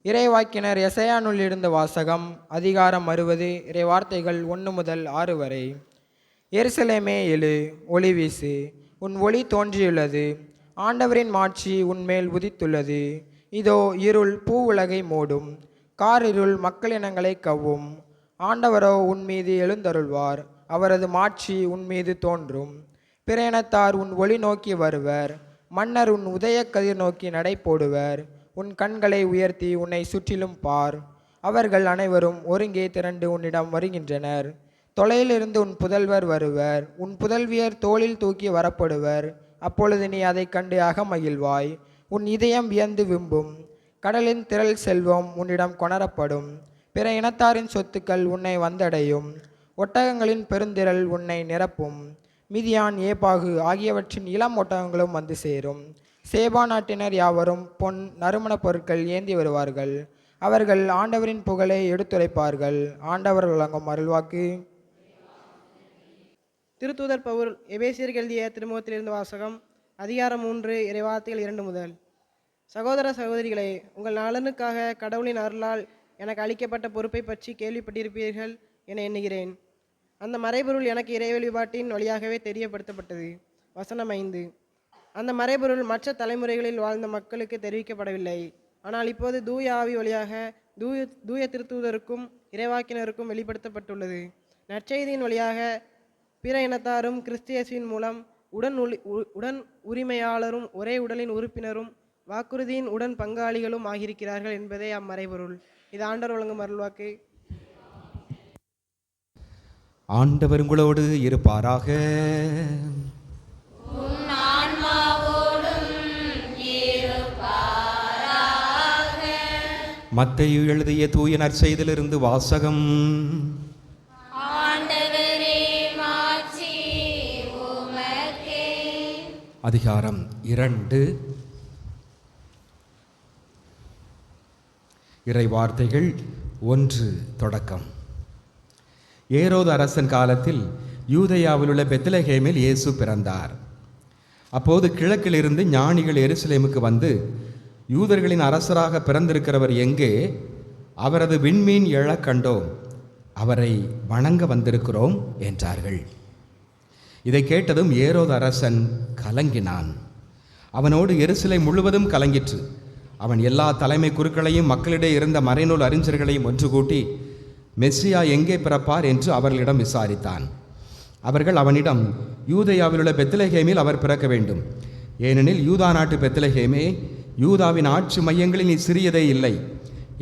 இறைவாக்கினர் எசையானுள்ளிருந்து வாசகம். அதிகாரம் 60, இறைவார்த்தைகள் 1 முதல் 6 வரை. எருசலேமே எழு, ஒளி வீசு, உன் ஒளி தோன்றியுள்ளது, ஆண்டவரின் மாட்சி உன்மேல் உதித்துள்ளது. இதோ இருள் பூ உலகை மூடும், காரிருள் மக்களினங்களை கவ்வும். ஆண்டவரோ உன் மீது எழுந்தருள்வார், அவரது மாட்சி உன் மீது தோன்றும். பிற இனத்தார் உன் ஒளி நோக்கி வருவர், மன்னர் உன் உதய கதிர் நோக்கி நடை போடுவர். உன் கண்களை உயர்த்தி உன்னை சுற்றிலும் பார், அவர்கள் அனைவரும் ஒருங்கே திரண்டு உன்னிடம் வருகின்றனர். தொலையிலிருந்து உன் புதல்வர் வருவர், உன் புதல்வியர் தோளில் தூக்கி வரப்படுவர். அப்பொழுது நீ அதை கண்டு அகமகிழ்வாய், உன் இதயம் வியந்து விம்பும். கடலின் திரள் செல்வம் உன்னிடம் கொணரப்படும், பிற இனத்தாரின் சொத்துக்கள் உன்னை வந்தடையும். ஒட்டகங்களின் பெருந்திரள் உன்னை நிரப்பும், மிதியான், ஏபாகு ஆகியவற்றின் இளம் ஒட்டகங்களும் வந்து சேரும். சேபா நாட்டினர் யாவரும் பொன் நறுமணப் பொருட்கள் ஏந்தி வருவார்கள், அவர்கள் ஆண்டவரின் புகழை எடுத்துரைப்பார்கள். ஆண்டவர் வழங்கும் அருள்வாக்கு. திருத்தூதர் பவுல் எபேசியருக்கு எழுதிய திருமுகத்திலிருந்து வாசகம். அதிகாரம் 3, இறைவார்த்தைகள் 2 முதல். சகோதர சகோதரிகளே, உங்கள் நலனுக்காக கடவுளின் அருளால் எனக்கு அளிக்கப்பட்ட பொறுப்பை பற்றி கேள்விப்பட்டிருப்பீர்கள் என எண்ணுகிறேன். அந்த மறைபொருள் எனக்கு இறை வழிபாட்டின் வழியாகவே தெரியப்படுத்தப்பட்டது. வசனம் 5. அந்த மறைபொருள் மற்ற தலைமுறைகளில் வாழ்ந்த மக்களுக்கு தெரிவிக்கப்படவில்லை, ஆனால் இப்போது தூய ஆவி வழியாக தூய திருத்தூதருக்கும் இறைவாக்கினருக்கும் வெளிப்படுத்தப்பட்டுள்ளது. நற்செய்தியின் வழியாக பிற இனத்தாரும் கிறிஸ்தியஸின் மூலம் உடன் உரிமையாளரும் ஒரே உடலின் உறுப்பினரும் வாக்குறுதியின் உடன் பங்காளிகளும் ஆகியிருக்கிறார்கள் என்பதே அம்மறைபொருள். இது ஆண்டவர் வழங்கும் அருள்வாக்கு. ஆண்டவர் உங்களோடு இருப்பாராக. மத்தேயு எழுதிய தூய நற்செய்தியிலிருந்து வாசகம். அதிகாரம் 2. இறை வார்த்தைகள் 1 தொடக்கம். ஏரோது அரசன் காலத்தில் யூதேயாவில் உள்ள பெத்லகேமில் இயேசு பிறந்தார். அப்போது கிழக்கிலிருந்து ஞானிகள் எருசலேமுக்கு வந்து, யூதர்களின் அரசராக பிறந்திருக்கிறவர் எங்கே? அவரது விண்மீன் எழக் கண்டோம், அவரை வணங்க வந்திருக்கிறோம் என்றார்கள். இதை கேட்டதும் ஏரோது அரசன் கலங்கினான். அவனோடு எருசலேம் முழுவதும் கலங்கிற்று. அவன் எல்லா தலைமை குருக்களையும் மக்களிடையே இருந்த மறைநூல் அறிஞர்களையும் ஒன்று கூட்டி மெஸ்ஸியா எங்கே பிறப்பார் என்று அவர்களிடம் விசாரித்தான். அவர்கள் அவனிடம், யூதேயாவில் உள்ள பெத்லகேமில் அவர் பிறக்க வேண்டும், ஏனெனில் யூதா நாட்டு பெத்லகேமே, யூதாவின் ஆட்சி மையங்களில் நீ சிறியதே இல்லை,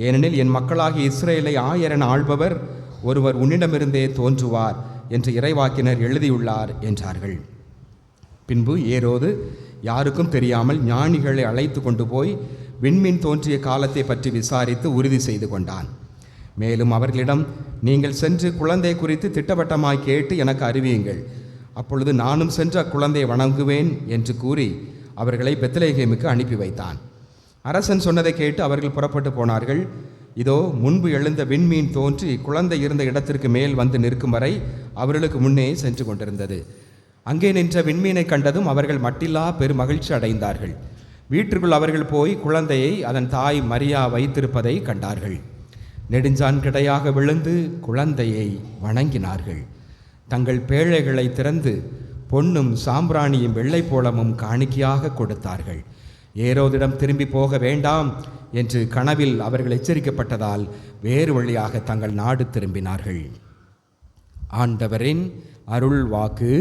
ஏனெனில் என் மக்களாகிய இஸ்ரேலை ஆயரென ஆள்பவர் ஒருவர் உன்னிடமிருந்தே தோன்றுவார் என்று இறைவாக்கினர் எழுதியுள்ளார் என்றார்கள். பின்பு ஏரோது யாருக்கும் தெரியாமல் ஞானிகளை அழைத்து கொண்டு போய் விண்மீன் தோன்றிய காலத்தை பற்றி விசாரித்து உறுதி செய்து கொண்டான். மேலும் அவர்களிடம், நீங்கள் சென்று குழந்தை குறித்து திட்டவட்டமாய் கேட்டு எனக்கு அறிவியுங்கள், அப்பொழுது நானும் சென்று அக்குழந்தையை வணங்குவேன் என்று கூறி அவர்களை பெத்லகேமுக்கு அனுப்பி வைத்தான். அரசன் சொன்னதை கேட்டு அவர்கள் புறப்பட்டு போனார்கள். இதோ முன்பு எழுந்த விண்மீன் தோன்றி குழந்தை இருந்த இடத்திற்கு மேல் வந்து நிற்கும் வரை அவர்களுக்கு முன்னே சென்று கொண்டிருந்தது. அங்கே நின்ற விண்மீனை கண்டதும் அவர்கள் மட்டில்லா பெருமகிழ்ச்சி அடைந்தார்கள். வீட்டிற்குள் அவர்கள் போய் குழந்தையை அதன் தாய் மரியா வைத்திருப்பதை கண்டார்கள். நெடுஞ்சான் கிடையாக விழுந்து குழந்தையை வணங்கினார்கள். தங்கள் பேழைகளை திறந்து பொன்னும் சாம்பிராணியும் வெள்ளை போளமும் காணிக்கையாக கொடுத்தார்கள். ஏரோதிடம் திரும்பி போக வேண்டாம் என்று கனவில் அவர்கள் எச்சரிக்கப்பட்டதால் வேறு வழியாக தங்கள் நாடு திரும்பினார்கள். ஆண்டவரின் அருள் வாக்கு.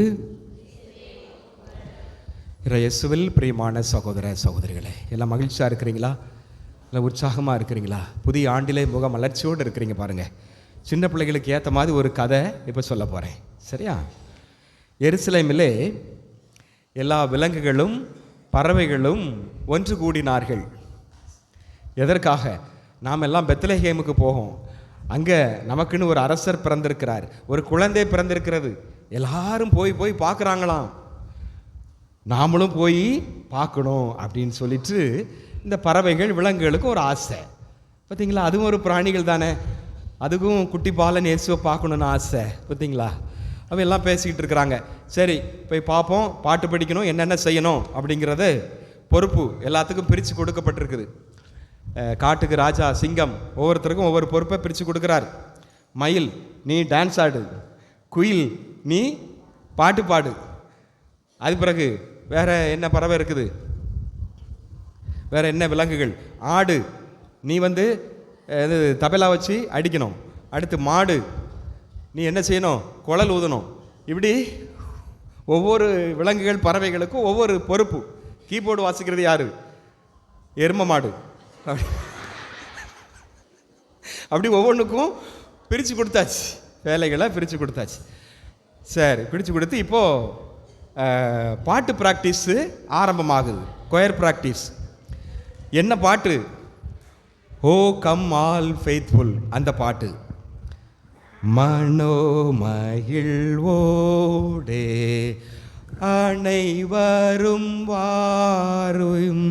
இயேசுவில் பிரியமான சகோதர சகோதரிகளே, எல்லாம் மகிழ்ச்சியாக இருக்கிறீங்களா? இல்லை உற்சாகமாக இருக்கிறீங்களா? புதிய ஆண்டிலே முக மலர்ச்சியோடு இருக்கிறீங்க பாருங்கள். சின்ன பிள்ளைகளுக்கு ஏற்ற மாதிரி ஒரு கதை இப்போ சொல்ல போகிறேன், சரியா? எருசலேமிலே எல்லா விலங்குகளும் பறவைகளும் ஒன்று கூடினார்கள். எதற்காக? நாம் எல்லாம் பெத்லகேமுக்கு போகும், அங்கே நமக்குன்னு ஒரு அரசர் பிறந்திருக்கிறார், ஒரு குழந்தை பிறந்திருக்கிறது. எல்லாரும் போய் போய் பார்க்குறாங்களாம், நாமளும் போய் பார்க்கணும் அப்படின்னு சொல்லிட்டு இந்த பறவைகள் விலங்குகளுக்கு ஒரு ஆசை. பார்த்தீங்களா, அதுவும் ஒரு பிராணிகள் தானே, அதுக்கும் குட்டி பாலன் இயேசுவை பார்க்கணுன்னு ஆசை. பார்த்தீங்களா, அவன் எல்லாம் பேசிக்கிட்டு இருக்கிறாங்க. சரி போய் பார்ப்போம், பாட்டு படிக்கணும், என்னென்ன செய்யணும் அப்படிங்கிறது பொறுப்பு எல்லாத்துக்கும் பிரித்து கொடுக்கப்பட்டிருக்குது. காட்டுக்கு ராஜா சிங்கம் ஒவ்வொருத்தருக்கும் ஒவ்வொரு பொறுப்பை பிரித்து கொடுக்குறார். மயில் நீ டான்ஸ் ஆடு, குயில் நீ பாட்டு பாடு. அது பிறகு வேற என்ன பறவை இருக்குது, வேற என்ன விலங்குகள், ஆடு நீ வந்து தபலா வச்சு அடிக்கணும். அடுத்து மாடு நீ என்ன செய்யணும், குழல் ஊதணும். இப்படி ஒவ்வொரு விலங்குகள் பறவைகளுக்கும் ஒவ்வொரு பொறுப்பு. கீபோர்டு வாசிக்கிறது யாரு, எரும மாடு. அப்படி ஒவ்வொன்றுக்கும் பிரித்து கொடுத்தாச்சு, வேலைகளை பிரித்து கொடுத்தாச்சு. சரி, பிரித்து கொடுத்து இப்போது பாட்டு ப்ராக்டிஸு ஆரம்பமாகுது. Choir practice. என்ன பாட்டு? ஓ கம் ஆல் ஃபெய்த்ஃபுல், அந்த பாட்டு. மனோமகிழ்வோடே அனைவரும் வாரும்,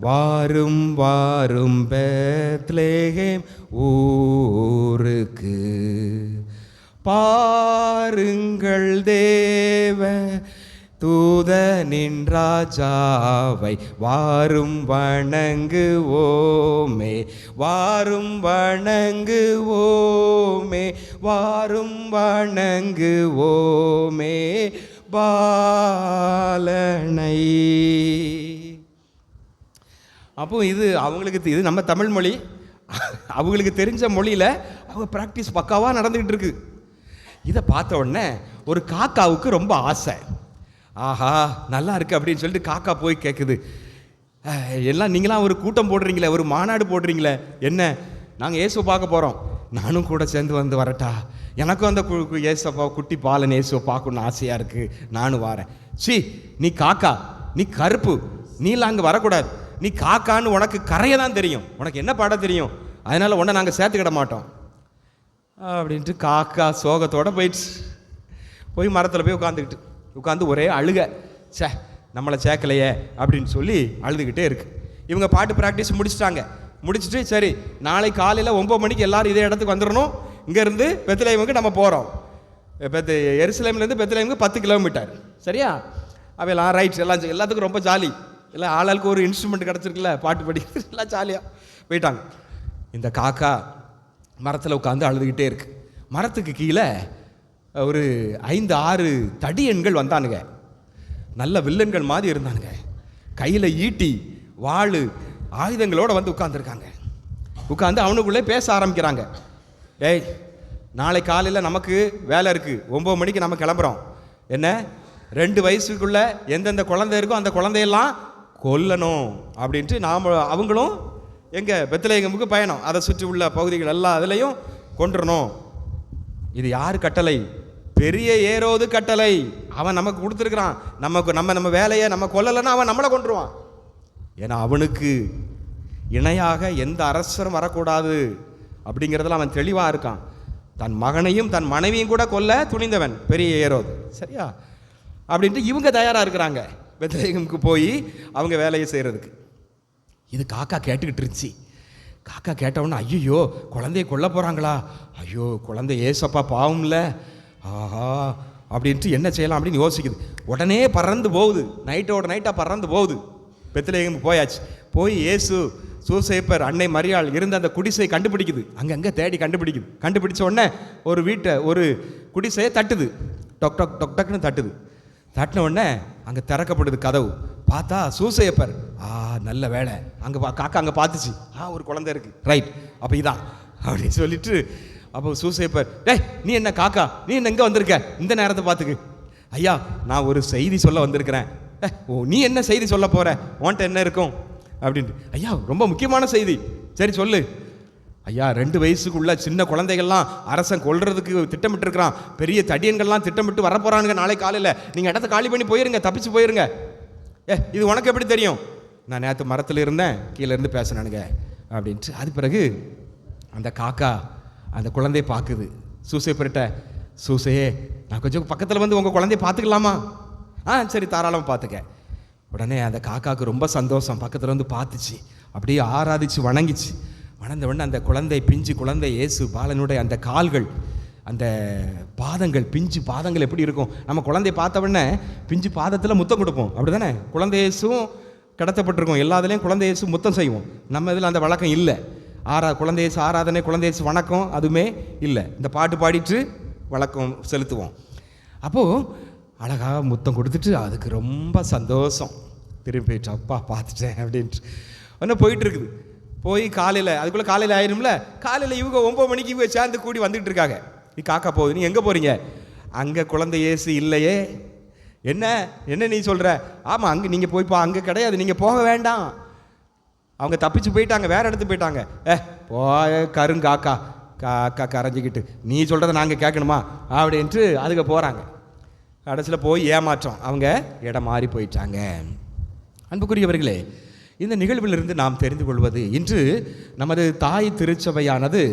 வாரும் வாரும் பெத்லெகேம் ஊருக்கு, பாருங்கள் தேவ தூதனின் ராஜாவை, வாரும் வணங்குவோமே, வாரும் வணங்குவோமே, வாரும் வணங்குவோமே பாலனை. அப்போ இது அவங்களுக்கு, இது நம்ம தமிழ் மொழி, அவங்களுக்கு தெரிஞ்ச மொழியில் அவங்க ப்ராக்டிஸ் பக்காவாக நடந்துக்கிட்டு இருக்கு. இதை பார்த்த உடனே ஒரு காக்காவுக்கு ரொம்ப ஆசை. ஆஹா நல்லா இருக்கு அப்படின்னு சொல்லிட்டு காக்கா போய் கேட்குது, எல்லாம் நீங்களாம் ஒரு கூட்டம் போடுறீங்களே, ஒரு மாநாடு போடுறீங்களே, என்ன நாங்கள் இயேசுவை பார்க்க போகிறோம், நானும் கூட சேர்ந்து வந்து வரட்டா, எனக்கும் அந்த இயேசுப்பா குட்டி பாலன் இயேசுவை பார்க்கணுன்னு ஆசையாக இருக்குது, நானும் வரேன். சி நீ காக்கா, நீ கருப்பு, நீலாம் அங்கே வரக்கூடாது, நீ காக்கான்னு உனக்கு கரையை தான் தெரியும், உனக்கு என்ன பாட தெரியும், அதனால் உன்னை நாங்கள் சேர்த்துக்கிட மாட்டோம் அப்படின்ட்டு காக்கா சோகத்தோடு போயிடுச்சு. போய் மரத்தில் போய் உட்காந்து ஒரே அழுக, சே நம்மளை சேர்க்கலையே அப்படின்னு சொல்லி அழுதுகிட்டே இருக்கு. இவங்க பாட்டு ப்ராக்டிஸ் முடிச்சிட்டாங்க. முடிச்சுட்டு சரி நாளை காலையில் 9 மணிக்கு எல்லோரும் இதே இடத்துக்கு வந்துடணும், இங்கேருந்து பெத்லெகேமுக்கு நம்ம போகிறோம். எருசலேம்லேருந்து பெத்லெகேமுக்கு 10 கிலோமீட்டர், சரியா? அவையெல்லாம் ரைட்ஸ், எல்லாம் எல்லாத்துக்கும் ரொம்ப ஜாலி, எல்லாம் ஆளாளுக்கு ஒரு இன்ஸ்ட்ருமெண்ட் கிடச்சிருக்குல்ல, பாட்டு படிக்கிறது எல்லாம் ஜாலியாக போயிட்டாங்க. இந்த காக்கா மரத்தில் உட்காந்து அழுதுகிட்டே இருக்கு. மரத்துக்கு கீழே ஒரு 5-6 தடியன்கள் வந்தானுங்க. நல்ல வில்லன்கள் மாதிரி இருந்தானுங்க. கையில் ஈட்டி வாள் ஆயுதங்களோடு வந்து உட்காந்துருக்காங்க. உட்காந்து அவனுக்குள்ளே பேச ஆரம்பிக்கிறாங்க. ஏய் நாளை காலையில் நமக்கு வேலை இருக்குது, 9 மணிக்கு நம்ம கிளம்புறோம். என்ன 2 வயசுக்குள்ளே எந்தெந்த குழந்தை இருக்கோ அந்த குழந்தையெல்லாம் கொல்லணும் அப்படின்ட்டு அவங்களும் எங்கள் பெத்லெகேமுக்கு பயணம், அதை சுற்றி உள்ள பகுதிகள் எல்லாம் அதுலேயும் கொண்டுறணும். இது யார் கட்டளை? பெரிய ஏரோது கட்டளை. அவன் நமக்கு கொடுத்துருக்குறான். நம்ம வேலையை நம்ம கொல்லலைன்னா அவன் நம்மளை கொண்டுருவான். ஏன்னா அவனுக்கு இணையாக எந்த அரசரும் வரக்கூடாது அப்படிங்கிறதுல அவன் தெளிவாக இருக்கான். தன் மகனையும் தன் மனைவியும் கூட கொல்ல துணிந்தவன் பெரிய ஏரோது, சரியா? அப்படின்ட்டு இவங்க தயாராக இருக்கிறாங்க பெத்லெகேமுக்கு போய் அவங்க வேலையை செய்கிறதுக்கு. இது காக்கா கேட்டுக்கிட்டு இருந்துச்சு. காக்கா கேட்டவுடனே ஐயோ குழந்தைய கொல்ல போகிறாங்களா, ஐயோ குழந்தை ஏசப்பா பாவம்ல, ஆஹா அப்படின்ட்டு என்ன செய்யலாம் அப்படின்னு யோசிக்குது. உடனே பறந்து போகுது, நைட்டாக பறந்து போகுது. பெத்லெகேமுக்கு போயாச்சு. போய் இயேசு சூசேப்பர் அன்னை மரியாள் இருந்த அந்த குடிசை கண்டுபிடிக்குது. அங்கங்கே தேடி கண்டுபிடிக்குது. கண்டுபிடிச்ச உடனே ஒரு குடிசையை தட்டுது. டொக் டொக் டொக் டக்குன்னு தட்டுது. தட்டின உடனே அங்கே திறக்கப்படுது கதவு. பார்த்தா சூசையப்பர். நல்ல வேலை, அங்கே காக்கா அங்கே பார்த்துச்சு, ஒரு குழந்தை இருக்குது, ரைட் அப்போ இதான் அப்படின்னு சொல்லிட்டு அப்போ சூசையப்பர், டேய் நீ என்ன காக்கா, நீ என்ன எங்கே வந்திருக்க இந்த நேரத்தை பார்த்துக்கு? ஐயா நான் ஒரு செய்தி சொல்ல வந்திருக்கிறேன். ஓ நீ என்ன செய்தி சொல்ல போகிற, உன்கிட்ட என்ன இருக்கும் அப்படின்ட்டு. ஐயா ரொம்ப முக்கியமான செய்தி, சரி சொல்லு. ஐயா 2 வயசுக்குள்ள சின்ன குழந்தைகள்லாம் அரசன் கொல்றதுக்கு திட்டமிட்டு இருக்கிறான், பெரிய தடியன்கள்லாம் திட்டமிட்டு வரப்போறானுங்க நாளை காலையில், நீங்கள் இடத்த காலி பண்ணி போயிருங்க, தப்பிச்சு போயிருங்க. இது உனக்கு எப்படி தெரியும்? நான் நேற்று மரத்தில் இருந்தேன், கீழே இருந்து பேசினானுங்க அப்படின்ட்டு. அது பிறகு அந்த காக்கா அந்த குழந்தைய பார்க்குது. சூசைப்பர்கிட்ட, சூசையே நான் கொஞ்சம் பக்கத்தில் வந்து உங்கள் குழந்தைய பார்த்துக்கலாமா? சரி தாராளமாக பார்த்துக்க. உடனே அந்த காக்காவுக்கு ரொம்ப சந்தோஷம், பக்கத்தில் வந்து பார்த்துச்சு, அப்படியே ஆராதிச்சு வணங்கிச்சு. வணந்த உடனே அந்த குழந்தை, பிஞ்சு குழந்தை இயேசு பாலனுடைய அந்த கால்கள், அந்த பாதங்கள், பிஞ்சு பாதங்கள் எப்படி இருக்கும்? நம்ம குழந்தைய பார்த்த உடனே பிஞ்சு பாதத்தில் முத்தம் கொடுப்போம், அப்படி தானே? குழந்தை இயேசுவும் கடத்தப்பட்டிருக்கோம். எல்லாத்துலேயும் குழந்தை இயேசு முத்தம் செய்வோம். நம்ம இதில் அந்த வழக்கம் இல்லை. குழந்தை இயேசு ஆராதனை, குழந்தை இயேசு வணக்கம் அதுவுமே இல்லை. இந்த பாட்டு பாடிட்டு வழக்கம் செலுத்துவோம். அப்போது அழகாக முத்தம் கொடுத்துட்டு அதுக்கு ரொம்ப சந்தோஷம். திரும்பி போயிட்டு அப்பா பார்த்துட்டேன் அப்படின்ட்டு ஒன்று போயிட்டுருக்குது. போய் காலையில் அதுக்குள்ளே காலையில் ஆயிரும்ல. காலையில் இவங்க 9 மணிக்கு இவங்க சேர்ந்து கூடி வந்துட்டு இருக்காங்க. நீ காக்கா போகுது, நீ எங்கே போகிறீங்க? அங்கே குழந்தை இயேசு இல்லையே. என்ன நீ சொல்கிற? ஆமாம், அங்கே நீங்கள் போய்ப்பா, அங்கே கிடையாது, நீங்கள் போக வேண்டாம். அவங்க தப்பிச்சு போயிட்டாங்க, வேறு இடத்துக்கு போயிட்டாங்க. போய கருங்காக்கா காக்கா கரைஞ்சிக்கிட்டு நீ சொல்கிறத நாங்கள் கேட்கணுமா அப்படின்ட்டு அதுக்கு போகிறாங்க. கடைசியில் போய் ஏமாற்றம், அவங்க இடம் மாறி போயிட்டாங்க. அன்புக்குரியவர்களே, இந்த நிகழ்விலிருந்து நாம் தெரிந்து கொள்வது, இன்று நமது தாய் திருச்சபையானது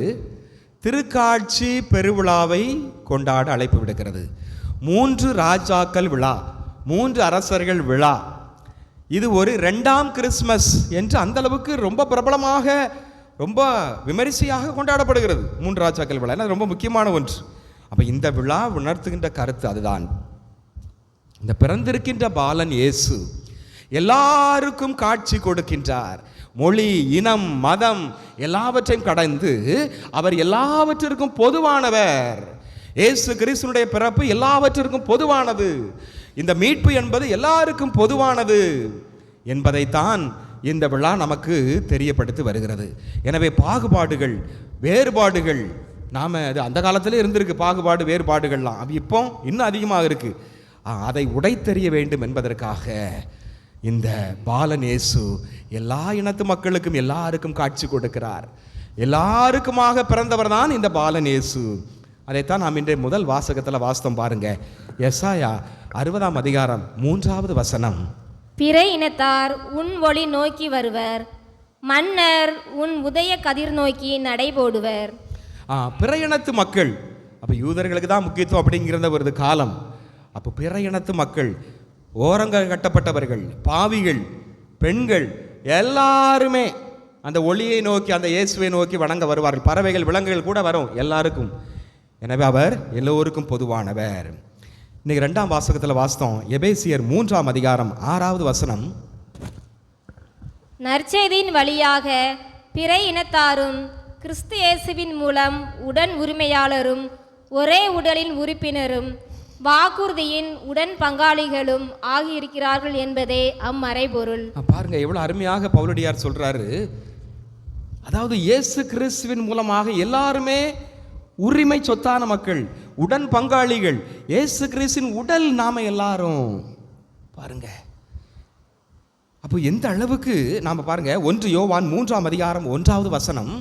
திருக்காட்சி பெருவிழாவை கொண்டாட அழைப்பு விடுக்கிறது. 3 ராஜாக்கள் விழா, 3 அரசர்கள் விழா. இது ஒரு 2ஆம் கிறிஸ்மஸ் என்று அந்த அளவுக்கு ரொம்ப பிரபலமாக, ரொம்ப விமரிசையாக கொண்டாடப்படுகிறது 3 ராஜாக்கள் விழா. ஏன்னா ரொம்ப முக்கியமான ஒன்று. அப்போ இந்த விழா உணர்த்துகின்ற கருத்து அதுதான். இந்த பிறந்திருக்கின்ற பாலன் இயேசு எல்லாருக்கும் காட்சி கொடுக்கின்றார். மொழி, இனம், மதம் எல்லாவற்றையும் கடந்து அவர் எல்லாவற்றிற்கும் பொதுவானவர். இயேசு கிறிஸ்துவினுடைய பிறப்பு எல்லாவற்றிற்கும் பொதுவானது. இந்த மீட்பு என்பது எல்லாருக்கும் பொதுவானது என்பதைத்தான் இந்த விழா நமக்கு தெரியப்படுத்தி வருகிறது. எனவே பாகுபாடுகள், வேறுபாடுகள், நாம் அது அந்த காலத்திலே இருந்திருக்கு, பாகுபாடு வேறுபாடுகள்லாம். அது இப்போ இன்னும் அதிகமாக இருக்கு. அதை உடைத்தெறிய வேண்டும் என்பதற்காக இந்த பாலன் இயேசு எல்லா இனத்து மக்களுக்கும் எல்லாருக்கும் காட்சி கொடுக்கிறார். எல்லாருக்குமாக பிறந்தவர் தான் இந்த பாலன் இயேசு. அதைத்தான் நாம் இன்றைய முதல் வாசகத்தில் வாசித்தோம் பாருங்க. எசாயா 60ஆம் அதிகாரம் 3வது வசனம். பிற இனத்தார் உன் ஒளி நோக்கி வருவர், மன்னர் உன் உதய கதிர் நோக்கி நடைபோடுவர். பிற இனத்து மக்கள், அப்போ யூதர்களுக்கு தான் முக்கியத்துவம் அப்படிங்கிறத ஒரு காலம். அப்போ பிற இனத்து மக்கள், ஓரங்கள் கட்டப்பட்டவர்கள், பாவிகள், பெண்கள் எல்லாருமே அந்த ஒளியை நோக்கி, அந்த இயேசுவை நோக்கி வணங்க வருவார்கள். பறவைகள், விலங்குகள் கூட வரும் எல்லாருக்கும். எனவே அவர் எல்லோருக்கும் பொதுவானவர். இன்னைக்கு 2ஆம் வாசகத்தில் வாசித்தோம். எபேசியர் 3ஆம் அதிகாரம் 6வது வசனம். நற்செய்தியின் வழியாக பிற இனத்தாரும் கிறிஸ்து இயேசுவின் மூலம் உடன் உரிமையாளரும் ஒரே உடலின் உறுப்பினரும் வாக்குறுதியின் உடன் பங்காளிகளும் ஆகியிருக்கிறார்கள் என்பதே அம்மறைபொருள். பாருங்க எவ்வளவு அருமையாக பவுலடியார் சொல்றாரு. அதாவது இயேசு கிறிஸ்துவின் மூலமாக எல்லாருமே உரிமை சொத்தான மக்கள், உடன் பங்காளிகள். இயேசு கிறிஸ்துவின் உடல் நாம எல்லாரும். பாருங்க அப்போ எந்த அளவுக்கு நாம பாருங்க. 1 யோவான் 3ஆம் அதிகாரம் 1வது வசனம்.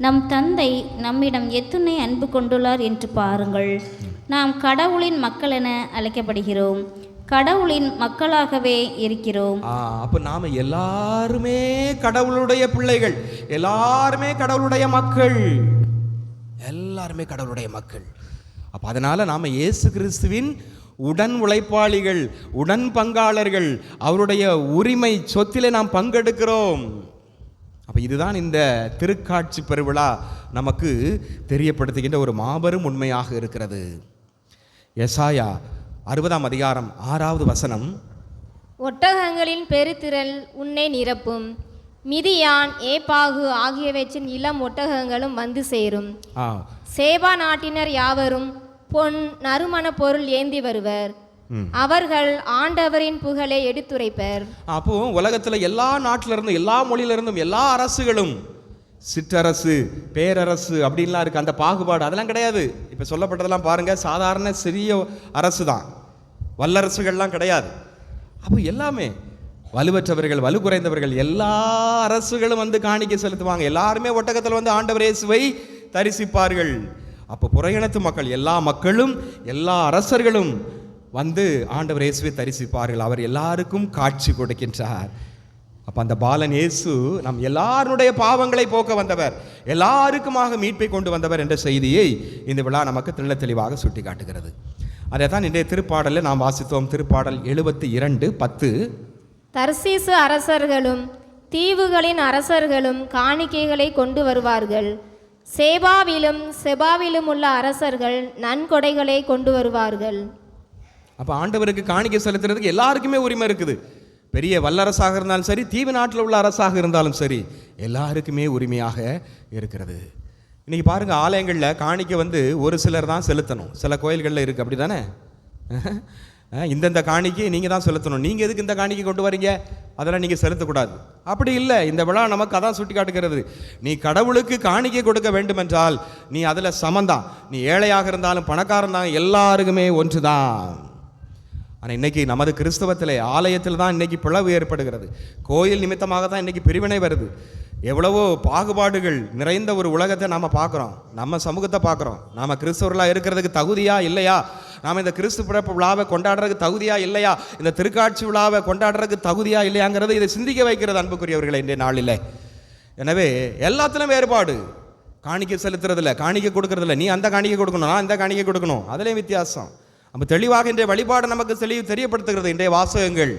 நம் தந்தை நம்மிடம் எத்துணை அன்பு கொண்டுள்ளார் என்று பாருங்கள். நாம் கடவுளின் மக்கள் என அழைக்கப்படுகிறோம், கடவுளின் மக்களாகவே இருக்கிறோம். அப்போ நாம எல்லாருமே கடவுளுடைய பிள்ளைகள், எல்லாருமே கடவுளுடைய மக்கள், எல்லாருமே கடவுளுடைய மக்கள். அப்போ அதனால நாம இயேசு கிறிஸ்துவின் உடன் உழைப்பாளிகள், உடன் பங்காளர்கள். அவருடைய உரிமை சொத்திலே நாம் பங்கெடுக்கிறோம். அப்போ இதுதான் இந்த திருக்காட்சி பெருவிழா நமக்கு தெரியப்படுத்துகின்ற ஒரு மாபெரும் உண்மையாக இருக்கிறது. எசாயா 60ஆம் அதிகாரம் 6வது வசனம். ஒட்டகங்களின் பெருத்திரள் உன்னை நிரப்பும், மிதியான், ஏப்பாகு ஆகியவற்றின் இளம் ஒட்டகங்களும் வந்து சேரும். சேபா நாட்டினர் யாவரும் பொன் நறுமண பொருள் ஏந்தி வருவர், அவர்கள் ஆண்டவரின் புகழை எடுத்துரைப்பர். அப்போ உலகத்துல எல்லா நாட்டில இருந்தும், எல்லா மொழியில இருந்தும், எல்லா அரசுகளும், சிற்றரசு, பேரரசு அப்படின்லாம் இருக்கு. அந்த பாகுபாடு அதெல்லாம் கிடையாது. இப்ப சொல்லப்பட்டதெல்லாம் பாருங்க, சாதாரண சிறிய அரசு தான், வல்லரசுகள்லாம் கிடையாது. அப்போ எல்லாமே வலுவற்றவர்கள், வலு குறைந்தவர்கள், எல்லா அரசுகளும் வந்து காணிக்கை செலுத்துவாங்க. எல்லாருமே ஒட்டகத்தில் வந்து ஆண்டவர் இயேசுவை தரிசிப்பார்கள். அப்போ புறையினத்து மக்கள், எல்லா மக்களும், எல்லா அரசர்களும் வந்து ஆண்டவர் இயேசுவை தரிசிப்பார்கள். அவர் எல்லாருக்கும் காட்சி கொடுக்கின்றார். அப்போ அந்த பாலன் இயேசு நம் எல்லாருடைய பாவங்களை போக்க வந்தவர், எல்லாருக்குமாக மீட்பை கொண்டு வந்தவர் என்ற செய்தியை இந்த விழா நமக்கு தெள்ள தெளிவாக சுட்டி காட்டுகிறது. அதை தான் இன்றைய திருப்பாடலில் நாம் வாசித்தோம். திருப்பாடல் 72:10. தர்சீசு அரசர்களும் தீவுகளின் அரசர்களும் காணிக்கைகளை கொண்டு வருவார்கள், சேபாவிலும் செபாவிலும் உள்ள அரசர்கள் நன்கொடைகளை கொண்டு வருவார்கள். அப்போ ஆண்டவருக்கு காணிக்கை செலுத்துறதுக்கு எல்லாருக்குமே உரிமை இருக்குது. பெரிய வல்லரசாக இருந்தாலும் சரி, தீவு நாட்டில் உள்ள அரசாக இருந்தாலும் சரி, எல்லாருக்குமே உரிமையாக இருக்கிறது. இன்றைக்கி பாருங்கள், ஆலயங்களில் காணிக்கை ஒரு சிலர் தான் செலுத்தணும். சில கோயில்களில் இருக்குது, அப்படி தானே? இந்தந்த காணிக்கை நீங்கள் தான் செலுத்தணும். நீங்கள் எதுக்கு இந்த காணிக்கை கொண்டு வரீங்க, அதெல்லாம் நீங்கள் செலுத்தக்கூடாது. அப்படி இல்லை. இந்த விழா நமக்கு அதான் சுட்டி காட்டுகிறது. நீ கடவுளுக்கு காணிக்கை கொடுக்க வேண்டுமென்றால் நீ அதில் சமந்தான். நீ ஏழையாக இருந்தாலும் பணக்காரன் இருந்தாலும் எல்லாருக்குமே ஒன்று தான். ஆனால் இன்றைக்கி நமது கிறிஸ்தவத்தில் ஆலயத்தில் தான் இன்றைக்கி பிளவு ஏற்படுகிறது. கோயில் நிமித்தமாக தான் இன்றைக்கி பிரிவினை வருது. எவ்வளவோ பாகுபாடுகள் நிறைந்த ஒரு உலகத்தை நாம் பார்க்குறோம், நம்ம சமூகத்தை பார்க்குறோம். நாம் கிறிஸ்தவர்களாக இருக்கிறதுக்கு தகுதியா இல்லையா, நாம் இந்த கிறிஸ்து பிறப்பு விழாவை கொண்டாடுறதுக்கு தகுதியா இல்லையா, இந்த திருக்காட்சி விழாவை கொண்டாடுறதுக்கு தகுதியா இல்லையாங்கிறது இதை சிந்திக்க வைக்கிறது அன்புக்குரியவர்களை இன்றைய நாளில். எனவே எல்லாத்திலும் வேறுபாடு. காணிக்கை செலுத்துறதில்ல, காணிக்கை கொடுக்கறதில்ல. நீ அந்த காணிக்கை கொடுக்கணும், நான் இந்த காணிக்கை கொடுக்கணும், அதுலேயும் வித்தியாசம். நம்ம தெளிவாக இன்றைய வழிபாடு நமக்கு தெரியப்படுத்துகிறது. இன்றைய வாசகங்கள்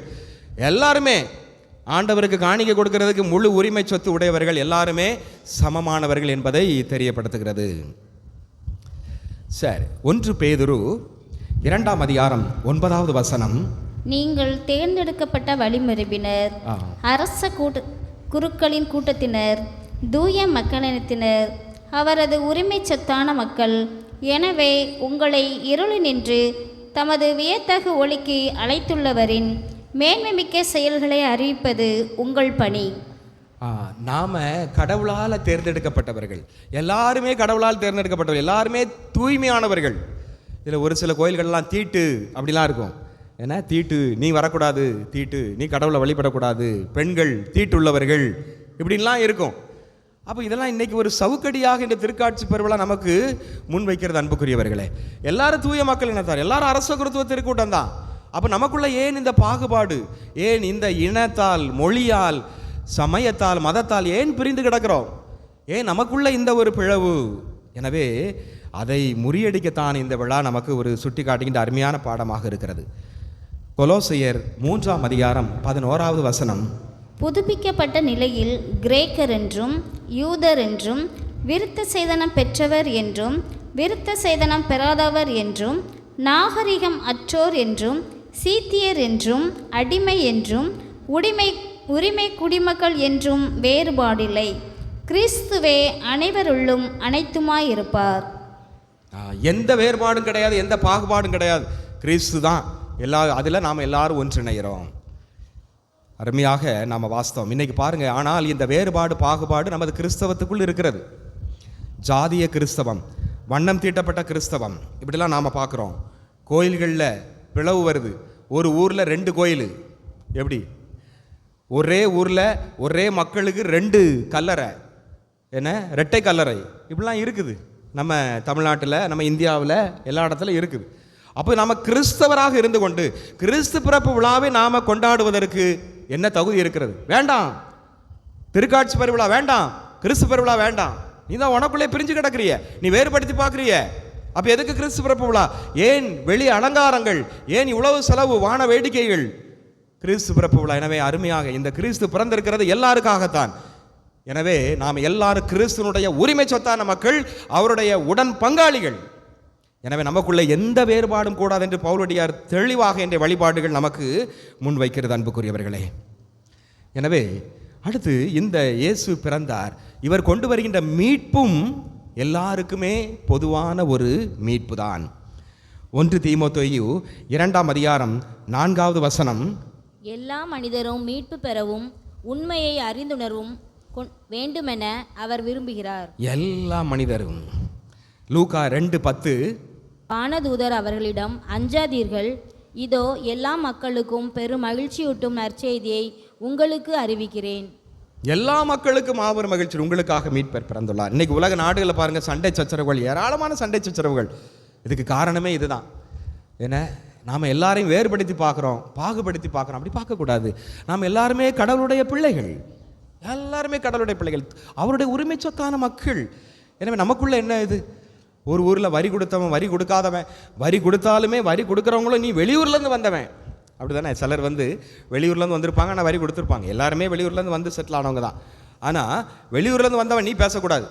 எல்லாருமே ஆண்டவருக்கு காணிக்கை கொடுக்கிறதுக்கு முழு உரிமை சொத்து உடையவர்கள், எல்லாருமே சமமானவர்கள் என்பதை தெரியப்படுத்துகிறது. சரி, 1 பேதுரு 2ஆம் அதிகாரம் 9வது வசனம். நீங்கள் தேர்ந்தெடுக்கப்பட்ட வழிமரபினர், அரச குருக்களின் கூட்டத்தினர், தூய மக்களினத்தினர், அவரது உரிமை சொத்தான மக்கள். எனவே உங்களை இருளினின்று தமது வியத்தகு ஒளிக்கு அழைத்துள்ளவரின் மேன்மைமிக்க செயல்களை அறிவிப்பது உங்கள் பணி. நாம் கடவுளால் தேர்ந்தெடுக்கப்பட்டவர்கள், எல்லாருமே கடவுளால் தேர்ந்தெடுக்கப்பட்டவர்கள், எல்லாருமே தூய்மையானவர்கள். இதில் ஒரு சில கோயில்கள்லாம் தீட்டு அப்படிலாம் இருக்கும். ஏன்னா தீட்டு, நீ வரக்கூடாது, தீட்டு, நீ கடவுளை வழிபடக்கூடாது, பெண்கள் தீட்டுள்ளவர்கள், இப்படின்லாம் இருக்கும். அப்போ இதெல்லாம் இன்றைக்கி ஒரு சவுக்கடியாக இந்த திருக்காட்சி பெருவிழா நமக்கு முன்வைக்கிறது அன்புக்குரியவர்களே. எல்லாரும் தூய மக்கள் இனத்தார், எல்லாரும் அரச குருத்துவ திருக்கூட்டம் தான். அப்போ நமக்குள்ள ஏன் இந்த பாகுபாடு, ஏன் இந்த இனத்தால், மொழியால், சமயத்தால், மதத்தால் ஏன் பிரிந்து கிடக்கிறோம், ஏன் நமக்குள்ள இந்த ஒரு பிளவு? எனவே அதை முறியடிக்கத்தான் இந்த விழா நமக்கு ஒரு சுட்டி காட்டுகின்ற அருமையான பாடமாக இருக்கிறது. கொலோசையர் 3ஆம் அதிகாரம் 11வது வசனம். புதுப்பிக்கப்பட்ட நிலையில் கிரேக்கர் என்றும் யூதர் என்றும், விருத்த சேதனம் பெற்றவர் என்றும் விருத்த சேதனம் பெறாதவர் என்றும், நாகரிகம் அற்றோர் என்றும், சீத்தியர் என்றும், அடிமை என்றும், உரிமை குடிமக்கள் என்றும் வேறுபாடில்லை. கிறிஸ்துவே அனைவருள்ளும் அனைத்துமாயிருப்பார். எந்த வேறுபாடும் கிடையாது, எந்த பாகுபாடும் கிடையாது. கிறிஸ்து தான் அதில் நாம் எல்லாரும் ஒன்றிணைகிறோம். அருமையாக நாம் வாஸ்தவம் இன்னைக்கு பாருங்க. ஆனால் இந்த வேறுபாடு, பாகுபாடு நமது கிறிஸ்தவத்துக்குள் இருக்கிறது. ஜாதிய கிறிஸ்தவம், வண்ணம் தீட்டப்பட்ட கிறிஸ்தவம், இப்படிலாம் நாம் பார்க்குறோம். கோயில்களில் பிளவு வருது. ஒரு ஊரில் 2 கோயில், எப்படி ஒரே ஊரில் ஒரே மக்களுக்கு 2 கல்லறை, என்ன இரட்டை கல்லறை, இப்படிலாம் இருக்குது. நம்ம தமிழ்நாட்டில், நம்ம இந்தியாவில் எல்லா இடத்துல இருக்குது. அப்போ நம்ம கிறிஸ்தவராக இருந்து கொண்டு கிறிஸ்து பிறப்பு விழாவை நாம் கொண்டாடுவதற்கு என்ன தகுதி இருக்கிறது? வேண்டாம். திருக்காட்சி பெருவிழா வேண்டாம், கிறிஸ்து பெருவிழா வேண்டாம். நீ தான் உனக்குள்ளே பிரிஞ்சு கிடக்கிறிய, நீ வேறுபடுத்தி பார்க்குறிய. அப்போ எதுக்கு கிறிஸ்து பிறப்பு விழா? ஏன் வெளி அலங்காரங்கள், ஏன் இவ்வளவு செலவு, வான வேடிக்கைகள்? கிறிஸ்து பிறப்பு விழா. எனவே அருமையாக இந்த கிறிஸ்து பிறந்திருக்கிறது எல்லாருக்காகத்தான். எனவே நாம் எல்லாரும் கிறிஸ்துவனுடைய உரிமை சொத்தான மக்கள், அவருடைய உடன் பங்காளிகள். எனவே நமக்குள்ள எந்த வேறுபாடும் கூடாது என்று பவுலடியார் தெளிவாக என்ற வழிபாடுகள் நமக்கு முன்வைக்கிறது அன்புக்குரியவர்களே. எனவே அடுத்து இந்த இயேசு பிறந்தார், இவர் கொண்டு வருகின்ற மீட்பும் எல்லாருக்குமே பொதுவான ஒரு மீட்பு தான். 1 தீமோத்தேயு 2ஆம் அதிகாரம் 4வது வசனம். எல்லா மனிதரும் மீட்பு பெறவும் உண்மையை அறிந்துணரவும் வேண்டுமென அவர் விரும்புகிறார். எல்லா மனிதரும். லூக்கா 2:10. வானதூதர் அவர்களிடம், அஞ்சாதீர்கள், இதோ எல்லா மக்களுக்கும் பெரும் மகிழ்ச்சியூட்டும் நற்செய்தியை உங்களுக்கு அறிவிக்கிறேன். எல்லா மக்களுக்கும் மாபெரும் மகிழ்ச்சி, உங்களுக்காக மீட்பர் பிறந்துள்ளார். இன்னைக்கு உலக நாடுகளை பாருங்க, சண்டை சச்சரவுகள், ஏராளமான சண்டை சச்சரவுகள். இதுக்கு காரணமே இதுதான். ஏன்னா நாம் எல்லாரையும் வேறுபடுத்தி பார்க்குறோம், பாகுபடுத்தி பார்க்குறோம். அப்படி பார்க்கக்கூடாது. நாம் எல்லாருமே கடவுளுடைய பிள்ளைகள், எல்லாருமே கடவுளுடைய பிள்ளைகள், அவருடைய உரிமை சொத்தான மக்கள். எனவே நமக்குள்ள என்ன இது? ஒரு ஊரில் வரி கொடுத்தவன், வரி கொடுக்காதவன், வரி கொடுத்தாலுமே வரி கொடுக்குறவங்களும் நீ வெளியூர்லேருந்து வந்தவன், அப்படி தானே? சிலர் வெளியூர்லேருந்து வந்திருப்பாங்க, ஆனால் வரி கொடுத்துருப்பாங்க. எல்லாருமே வெளியூர்லேருந்து வந்து செட்டில் ஆனவங்க தான். ஆனால் வெளியூர்லேருந்து வந்தவன் நீ பேசக்கூடாது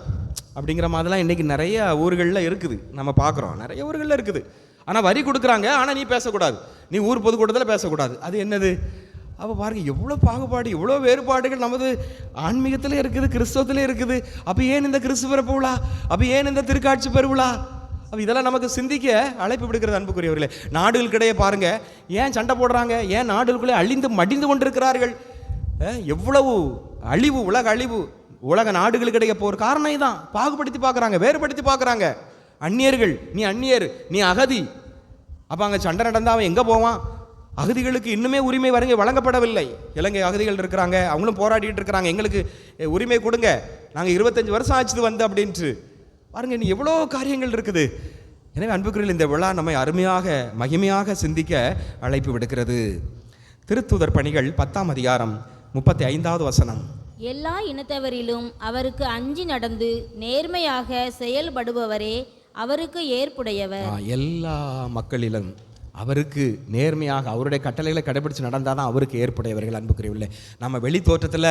அப்படிங்கிற மாதிரிலாம் இன்றைக்கி நிறைய ஊர்களில் இருக்குது, நம்ம பார்க்குறோம். நிறைய ஊர்களில் இருக்குது. ஆனால் வரி கொடுக்குறாங்க, ஆனால் நீ பேசக்கூடாது, நீ ஊர் பொதுக்கூட்டத்தில் பேசக்கூடாது. அது என்னது? அப்போ பாருங்கள் எவ்வளோ பாகுபாடு, எவ்வளோ வேறுபாடுகள் நமது ஆன்மீகத்திலே இருக்குது, கிறிஸ்தவத்திலே இருக்குது. அப்போ ஏன் இந்த கிறிஸ்து பிறப்பு விழா, அப்போ ஏன் இந்த திருக்காட்சி பெருவிழா? அப்போ இதெல்லாம் நமக்கு சிந்திக்க அழைப்பு விடுக்கிறது அன்புக்குரியவர்களே. நாடுகளுக்கிடையே பாருங்கள் ஏன் சண்டை போடுறாங்க, ஏன் நாடுகளுக்குள்ளே அழிந்து மடிந்து கொண்டிருக்கிறார்கள், எவ்வளவு அழிவு, உலக அழிவு, உலக நாடுகளுக்கிடையே போகிற காரணம் இதுதான். பாகுபடுத்தி பார்க்குறாங்க, வேறுபடுத்தி பார்க்குறாங்க. அந்நியர்கள், நீ அந்நியர், நீ அகதி. அப்போ அங்கே சண்டை நடந்தால் அவன் எங்கே போவான்? அகதிகளுக்கு இன்னுமே உரிமை வழங்கப்படவில்லை. இலங்கை அகதிகள் இருக்கிறாங்க, அவங்களும் போராடிட்டு இருக்கிறாங்க, எங்களுக்கு உரிமை கொடுங்க, நாங்கள் 25 வருஷம் ஆச்சு வந்து அப்படின்ட்டு. பாருங்க இன்னும் எவ்வளோ காரியங்கள் இருக்குது. எனவே அன்புக்குரியவர்களே, இந்த விழா நம்மை அருமையாக மகிமையாக சிந்திக்க அழைப்பு விடுக்கிறது. திருத்தூதர் பணிகள் 10ஆம் அதிகாரம் 35வது வசனம். எல்லா இனத்தவரிலும் அவருக்கு அஞ்சி நடந்து நேர்மையாக செயல்படுபவரே அவருக்கு ஏற்புடையவர். எல்லா மக்களிலும் அவருக்கு நேர்மையாக அவருடைய கட்டளைகளை கடைபிடிச்சு நடந்தால் தான் அவருக்கு ஏற்புடையவர்கள். அன்புக்குரியவர்களே, நம்ம வெளி தோற்றத்தில்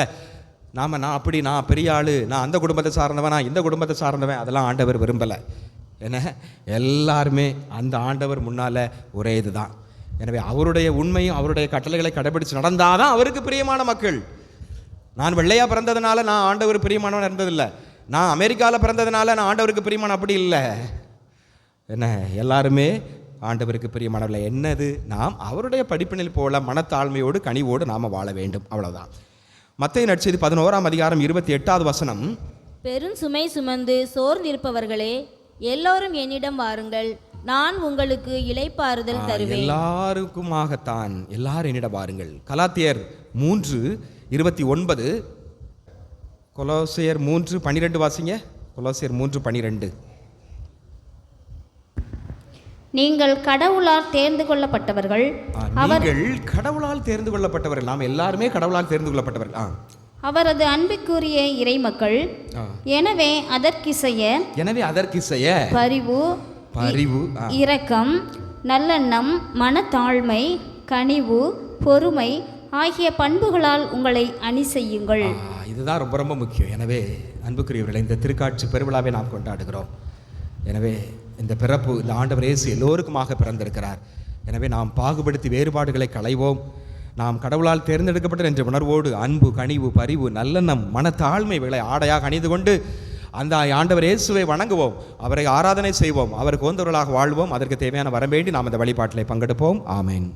நான் அப்படி, நான் பெரிய ஆள், நான் அந்த குடும்பத்தை சார்ந்தவன், நான் இந்த குடும்பத்தை சார்ந்தவன், அதெல்லாம் ஆண்டவர் விரும்பலை. என்ன, எல்லாருமே அந்த ஆண்டவர் முன்னால் ஒரே இதுதான். எனவே அவருடைய உண்மையும் அவருடைய கட்டளைகளை கடைபிடிச்சு நடந்தால் தான் அவருக்கு பிரியமான மக்கள். நான் வெள்ளையாக பிறந்ததுனால நான் ஆண்டவர் பிரியமானவன் இருந்ததில்லை, நான் அமெரிக்காவில் பிறந்ததுனால நான் ஆண்டவருக்கு பிரியமான, அப்படி இல்லை. என்ன, எல்லாருமே ஆண்டவருக்கு பிரியமானவர்கள். என்னது, நாம் அவருடைய படிப்பினில் போல மனத்தாழ்மையோடு கனிவோடு நாம் வாழ வேண்டும், அவ்வளோதான். மத்தேயு நற்செய்தி 11ஆம் அதிகாரம் 28வது வசனம். பெரும் சுமை சுமந்து சோர்ந்திருப்பவர்களே எல்லோரும் என்னிடம் வாருங்கள், நான் உங்களுக்கு இளைப்பாறுதல் தருவேன். எல்லாருக்குமாகத்தான், எல்லாரும் என்னிடம் வாருங்கள். கலாத்தியர் 3:29, கொலோசியர் 3:12 வாசிங்க. கொலோசியர் 3:12. நீங்கள் கடவுளால் தேர்ந்து கொள்ளப்பட்டவர்கள். நீங்கள் கடவுளால் தேர்ந்து கொள்ளப்பட்டவர்கள். நாம் எல்லாருமே கடவுளால் தேர்ந்து கொள்ளப்பட்டவர்கள். அவரது அன்பிற்குரிய இறைமக்கள். எனவே அதற்கிசைய பரிவு, இரக்கம், நல்லெண்ணம், மனத்தாழ்மை, கனிவு, பொறுமை ஆகிய பண்புகளால் உங்களை அணி செய்யுங்கள். இதுதான் ரொம்ப ரொம்ப முக்கியம். எனவே அன்புக்குரியவர்களை, இந்த திருக்காட்சி பெருவிழாவை நாம் கொண்டாடுகிறோம். எனவே இந்த பிறப்பு, இந்த ஆண்டவர் இயேசு எல்லோருக்குமாக பிறந்திருக்கிறார். எனவே நாம் பாகுபடுத்தி வேறுபாடுகளை களைவோம். நாம் கடவுளால் தேர்ந்தெடுக்கப்பட்ட என்ற உணர்வோடு அன்பு, கனிவு, பரிவு, நல்லெண்ணம், மனத்தாழ்மைகளை ஆடையாக அணிந்து கொண்டு அந்த ஆண்டவர் இயேசுவை வணங்குவோம், அவரை ஆராதனை செய்வோம், அவருக்கு உகந்தவர்களாக வாழ்வோம். அதற்கு தேவையான வரம் வேண்டி நாம் இந்த வழிபாட்டிலே பங்கெடுப்போம். ஆமென்.